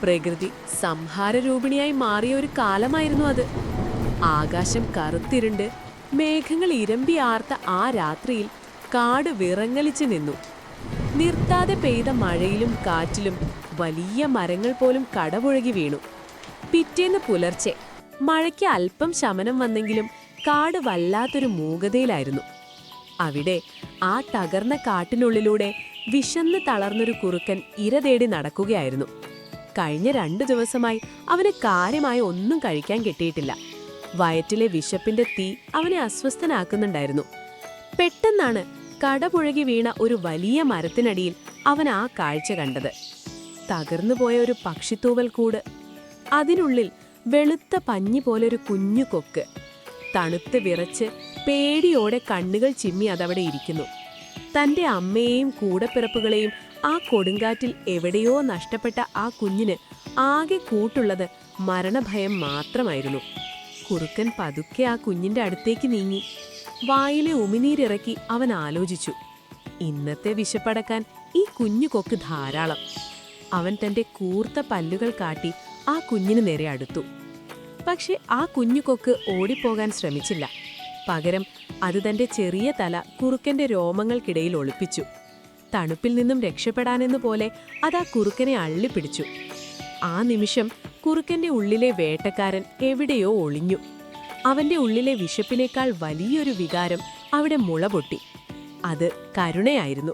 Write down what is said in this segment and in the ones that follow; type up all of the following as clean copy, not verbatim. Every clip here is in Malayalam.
പ്രകൃതി സംഹാരരൂപിണിയായി മാറിയ ഒരു കാലമായിരുന്നു അത്. ആകാശം കറുത്തിരുണ്ട് മേഘങ്ങൾ ഇരമ്പി ആർത്ത ആ രാത്രിയിൽ കാട് വിറങ്ങലിച്ചു നിന്നു. നിർത്താതെ പെയ്ത മഴയിലും കാറ്റിലും വലിയ മരങ്ങൾ പോലും കടപുഴകി വീണു. പിറ്റേന്ന് പുലർച്ചെ മഴയ്ക്ക് അല്പം ശമനം വന്നെങ്കിലും കാട് വല്ലാത്തൊരു മൂകതയിലായിരുന്നു. അവിടെ ആ തകർന്ന കാട്ടിനുള്ളിലൂടെ വിശന്ന് തളർന്നൊരു കുറുക്കൻ ഇര തേടി നടക്കുകയായിരുന്നു. കഴിഞ്ഞ 2 ദിവസമായി അവന് കാര്യമായ ഒന്നും കഴിക്കാൻ കിട്ടിയിട്ടില്ല. വയറ്റിലെ വിശപ്പിന്റെ തീ അവനെ അസ്വസ്ഥനാക്കുന്നുണ്ടായിരുന്നു. പെട്ടെന്നാണ് കടപുഴകി വീണ ഒരു വലിയ മരത്തിനടിയിൽ അവൻ ആ കാഴ്ച കണ്ടത്. തകർന്നുപോയ ഒരു പക്ഷിത്തൂവൽ കൂട്. അതിനുള്ളിൽ വെളുത്ത പഞ്ഞി പോലൊരു കുഞ്ഞു കൊക്ക്. തണുത്ത് വിറച്ച് പേടിയോടെ കണ്ണുകൾ ചിമ്മി അതവിടെ ഇരിക്കുന്നു. തന്റെ അമ്മയെയും കൂടപ്പിറപ്പുകളെയും ആ കൊടുങ്കാറ്റിൽ എവിടെയോ നഷ്ടപ്പെട്ട ആ കുഞ്ഞിന് ആകെ കൂട്ടുള്ളത് മരണഭയം മാത്രമായിരുന്നു. കുറുക്കൻ പതുക്കെ ആ കുഞ്ഞിന്റെ അടുത്തേക്ക് നീങ്ങി. വായിലെ ഉമിനീരിറക്കി അവൻ ആലോചിച്ചു, ഇന്നത്തെ വിശപ്പടക്കാൻ ഈ കുഞ്ഞു കൊക്ക് ധാരാളം. അവൻ തന്റെ കൂർത്ത പല്ലുകൾ കാട്ടി ആ കുഞ്ഞിന് നേരെ അടുത്തു. പക്ഷെ ആ കുഞ്ഞു കൊക്ക് ഓടിപ്പോകാൻ ശ്രമിച്ചില്ല. പകരം അത് തന്റെ ചെറിയ തല കുറുക്കന്റെ രോമങ്ങൾക്കിടയിൽ ഒളിപ്പിച്ചു. തണുപ്പിൽ നിന്നും രക്ഷപ്പെടാനെന്നു പോലെ അത് ആ കുറുക്കനെ അള്ളിപ്പിടിച്ചു. ആ നിമിഷം കുറുക്കന്റെ ഉള്ളിലെ വേട്ടക്കാരൻ എവിടെയോ ഒളിഞ്ഞു. അവന്റെ ഉള്ളിലെ വിശപ്പിനേക്കാൾ വലിയൊരു വികാരം അവിടെ മുളപൊട്ടി. അത് കരുണയായിരുന്നു.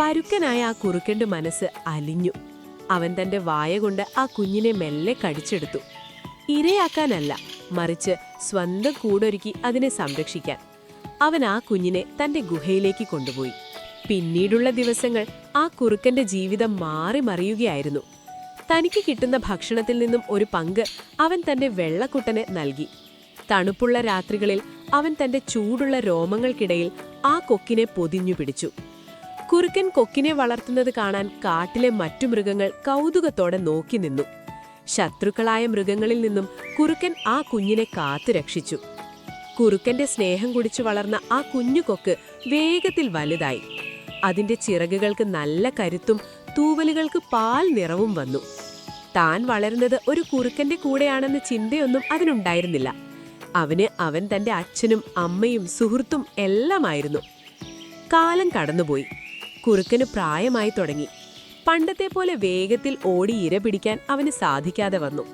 പരുക്കനായ ആ കുറുക്കന്റെ മനസ്സ് അലിഞ്ഞു. അവൻ തന്റെ വായ കൊണ്ട് ആ കുഞ്ഞിനെ മെല്ലെ കടിച്ചെടുത്തു. ഇരയാക്കാനല്ല, മറിച്ച് സ്വന്തം കൂടൊരുക്കി അതിനെ സംരക്ഷിക്കാൻ. അവൻ ആ കുഞ്ഞിനെ തന്റെ ഗുഹയിലേക്ക് കൊണ്ടുപോയി. പിന്നീടുള്ള ദിവസങ്ങൾ ആ കുറുക്കന്റെ ജീവിതം മാറി മറിയുകയായിരുന്നു. തനിക്ക് കിട്ടുന്ന ഭക്ഷണത്തിൽ നിന്നും ഒരു പങ്ക് അവൻ തന്റെ വെള്ളക്കുട്ടനെ നൽകി. തണുപ്പുള്ള രാത്രികളിൽ അവൻ തന്റെ ചൂടുള്ള രോമങ്ങൾക്കിടയിൽ ആ കൊക്കിനെ പൊതിഞ്ഞു പിടിച്ചു. കുറുക്കൻ കൊക്കിനെ വളർത്തുന്നത് കാണാൻ കാട്ടിലെ മറ്റു മൃഗങ്ങൾ കൗതുകത്തോടെ നോക്കി നിന്നു. ശത്രുക്കളായ മൃഗങ്ങളിൽ നിന്നും കുറുക്കൻ ആ കുഞ്ഞിനെ കാത്തുരക്ഷിച്ചു. കുറുക്കന്റെ സ്നേഹം കുടിച്ചു വളർന്ന ആ കുഞ്ഞു കൊക്ക് വേഗത്തിൽ വലുതായി. അതിന്റെ ചിറകുകൾക്ക് നല്ല കരുത്തും തൂവലുകൾക്ക് പാൽ നിറവും വന്നു. താൻ വളരുന്നത് ഒരു കുറുക്കന്റെ കൂടെയാണെന്ന ചിന്തയൊന്നും അതിനുണ്ടായിരുന്നില്ല. അവൻ തന്റെ അച്ഛനും അമ്മയും സുഹൃത്തും എല്ലാമായിരുന്നു. കാലം കടന്നുപോയി. കുറുക്കന് പ്രായമായി തുടങ്ങി. പണ്ടത്തെ പോലെ വേഗത്തിൽ ഓടി ഇര പിടിക്കാൻ അവന് സാധിക്കാതെ വന്നു.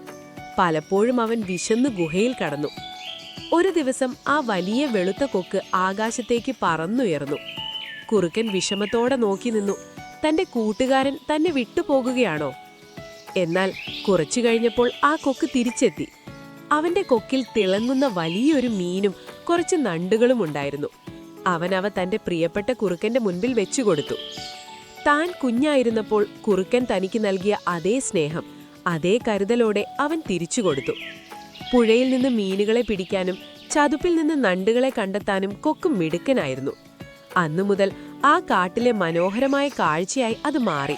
പലപ്പോഴും അവൻ വിശന്ന് ഗുഹയിൽ കടന്നു. ഒരു ദിവസം ആ വലിയ വെളുത്ത കൊക്ക് ആകാശത്തേക്ക് പറന്നുയർന്നു. കുറുക്കൻ വിഷമത്തോടെ നോക്കി നിന്നു. തന്റെ കൂട്ടുകാരൻ തന്നെ വിട്ടുപോകുകയാണോ? എന്നാൽ കുറച്ചു കഴിഞ്ഞപ്പോൾ ആ കൊക്ക് തിരിച്ചെത്തി. അവന്റെ കൊക്കിൽ തിളങ്ങുന്ന വലിയൊരു മീനും കുറച്ച് നണ്ടുകളും ഉണ്ടായിരുന്നു. അവ തന്റെ പ്രിയപ്പെട്ട കുറുക്കന്റെ മുൻപിൽ വെച്ചുകൊടുത്തു. താൻ കുഞ്ഞായിരുന്നപ്പോൾ കുറുക്കൻ തനിക്ക് നൽകിയ അതേ സ്നേഹം, അതേ കരുതലോടെ അവൻ തിരിച്ചുകൊടുത്തു. പുഴയിൽ നിന്ന് മീനുകളെ പിടിക്കാനും ചതുപ്പിൽ നിന്ന് നണ്ടുകളെ കണ്ടെത്താനും കൊക്ക് മിടുക്കനായിരുന്നു. അന്നുമുതൽ ആ കാട്ടിലെ മനോഹരമായ കാഴ്ചയായി അത് മാറി.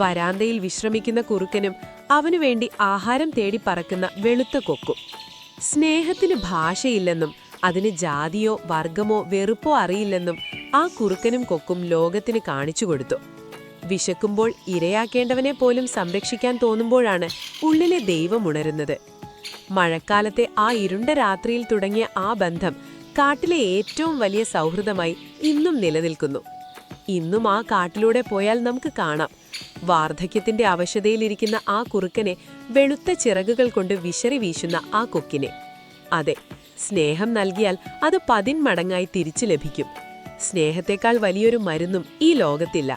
വരാന്തയിൽ വിശ്രമിക്കുന്ന കുറുക്കനും അവനുവേണ്ടി ആഹാരം തേടി പറക്കുന്ന വെളുത്ത കൊക്കും. സ്നേഹത്തിന് ഭാഷയില്ലെന്നും അതിന് ജാതിയോ വർഗമോ വെറുപ്പോ അറിയില്ലെന്നും ആ കുറുക്കനും കൊക്കും ലോകത്തിന് കാണിച്ചുകൊടുത്തു. വിശക്കുമ്പോൾ ഇരയാക്കേണ്ടവനെ പോലും സംരക്ഷിക്കാൻ തോന്നുമ്പോഴാണ് ഉള്ളിലെ ദൈവം ഉണരുന്നത്. മഴക്കാലത്തെ ആ ഇരുണ്ട രാത്രിയിൽ തുടങ്ങിയ ആ ബന്ധം കാട്ടിലെ ഏറ്റവും വലിയ സൗഹൃദമായി ഇന്നും നിലനിൽക്കുന്നു. ഇന്നും ആ കാട്ടിലൂടെ പോയാൽ നമുക്ക് കാണാം വാർദ്ധക്യത്തിന്റെ അവശതയിലിരിക്കുന്ന ആ കുറുക്കനെ, വെളുത്ത ചിറകുകൾ കൊണ്ട് വിശറി വീശുന്ന ആ കൊക്കിനെ. അതെ, സ്നേഹം നൽകിയാൽ അത് 10 മടങ്ങായി തിരിച്ചു ലഭിക്കും. സ്നേഹത്തെക്കാൾ വലിയൊരു മരുന്നും ഈ ലോകത്തില്ല.